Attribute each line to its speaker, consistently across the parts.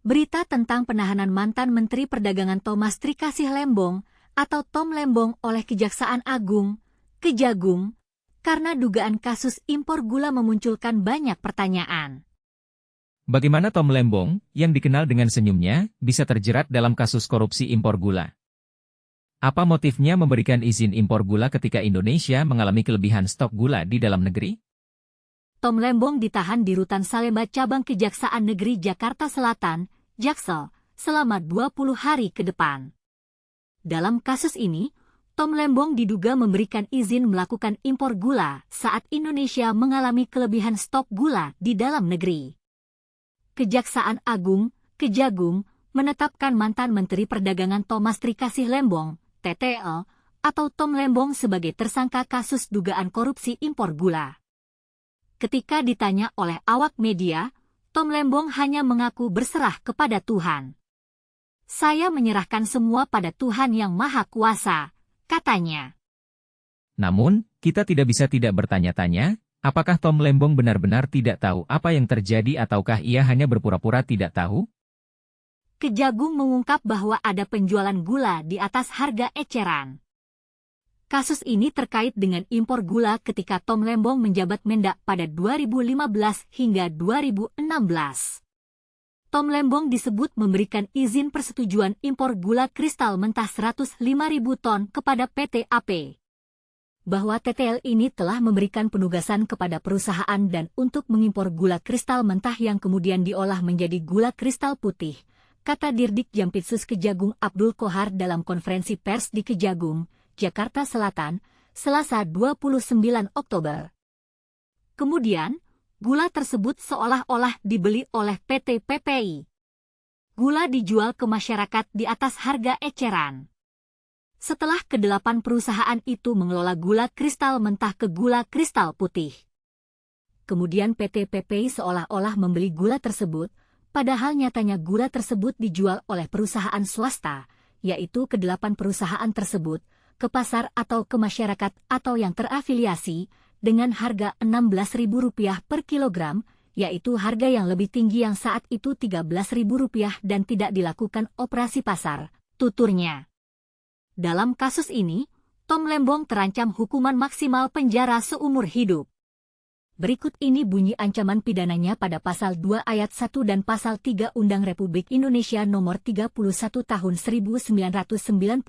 Speaker 1: Berita tentang penahanan mantan Menteri Perdagangan Thomas Trikasih Lembong atau Tom Lembong oleh Kejaksaan Agung, Kejagung, karena dugaan kasus impor gula memunculkan banyak pertanyaan.
Speaker 2: Bagaimana Tom Lembong, yang dikenal dengan senyumnya, bisa terjerat dalam kasus korupsi impor gula? Apa motifnya memberikan izin impor gula ketika Indonesia mengalami kelebihan stok gula di dalam negeri?
Speaker 1: Tom Lembong ditahan di Rutan Salemba Cabang Kejaksaan Negeri Jakarta Selatan, Jaksel, selama 20 hari ke depan. Dalam kasus ini, Tom Lembong diduga memberikan izin melakukan impor gula saat Indonesia mengalami kelebihan stok gula di dalam negeri. Kejaksaan Agung, Kejagung, menetapkan mantan Menteri Perdagangan Thomas Trikasih Lembong, TTL, atau Tom Lembong sebagai tersangka kasus dugaan korupsi impor gula. Ketika ditanya oleh awak media, Tom Lembong hanya mengaku berserah kepada Tuhan. "Saya menyerahkan semua pada Tuhan yang Maha Kuasa," katanya.
Speaker 2: Namun, kita tidak bisa tidak bertanya-tanya, apakah Tom Lembong benar-benar tidak tahu apa yang terjadi ataukah ia hanya berpura-pura tidak tahu?
Speaker 1: Kejagung mengungkap bahwa ada penjualan gula di atas harga eceran. Kasus ini terkait dengan impor gula ketika Tom Lembong menjabat Mendak pada 2015 hingga 2016. Tom Lembong disebut memberikan izin persetujuan impor gula kristal mentah 105.000 ton kepada PT AP. Bahwa TTL ini telah memberikan penugasan kepada perusahaan dan untuk mengimpor gula kristal mentah yang kemudian diolah menjadi gula kristal putih, kata Dirdik Jampitsus Kejagung Abdul Kohar dalam konferensi pers di Kejagung, Jakarta Selatan, Selasa 29 Oktober. Kemudian, gula tersebut seolah-olah dibeli oleh PT PPI. Gula dijual ke masyarakat di atas harga eceran. Setelah ke-8 perusahaan itu mengelola gula kristal mentah ke gula kristal putih. Kemudian PT PPI seolah-olah membeli gula tersebut, padahal nyatanya gula tersebut dijual oleh perusahaan swasta, yaitu ke-8 perusahaan tersebut, ke pasar atau ke masyarakat atau yang terafiliasi, dengan harga Rp16.000 per kilogram, yaitu harga yang lebih tinggi yang saat itu Rp13.000 dan tidak dilakukan operasi pasar, tuturnya. Dalam kasus ini, Tom Lembong terancam hukuman maksimal penjara seumur hidup. Berikut ini bunyi ancaman pidananya pada Pasal 2 Ayat 1 dan Pasal 3 Undang Republik Indonesia Nomor 31 Tahun 1999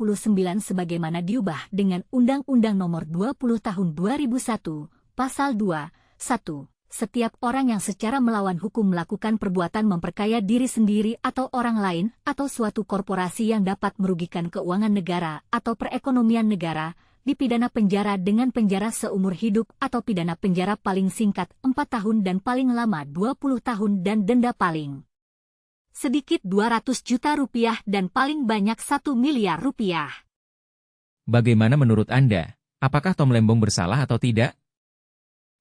Speaker 1: sebagaimana diubah dengan Undang-Undang Nomor 20 Tahun 2001, Pasal 2, 1. Setiap orang yang secara melawan hukum melakukan perbuatan memperkaya diri sendiri atau orang lain atau suatu korporasi yang dapat merugikan keuangan negara atau perekonomian negara, dipidana penjara dengan penjara seumur hidup atau pidana penjara paling singkat 4 tahun dan paling lama 20 tahun dan denda paling sedikit Rp200 juta dan paling banyak Rp1 miliar.
Speaker 2: Bagaimana menurut Anda? Apakah Tom Lembong bersalah atau tidak?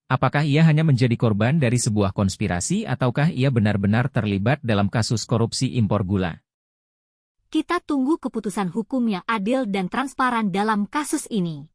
Speaker 2: Apakah ia hanya menjadi korban dari sebuah konspirasi ataukah ia benar-benar terlibat dalam kasus korupsi impor gula?
Speaker 1: Kita tunggu keputusan hukum yang adil dan transparan dalam kasus ini.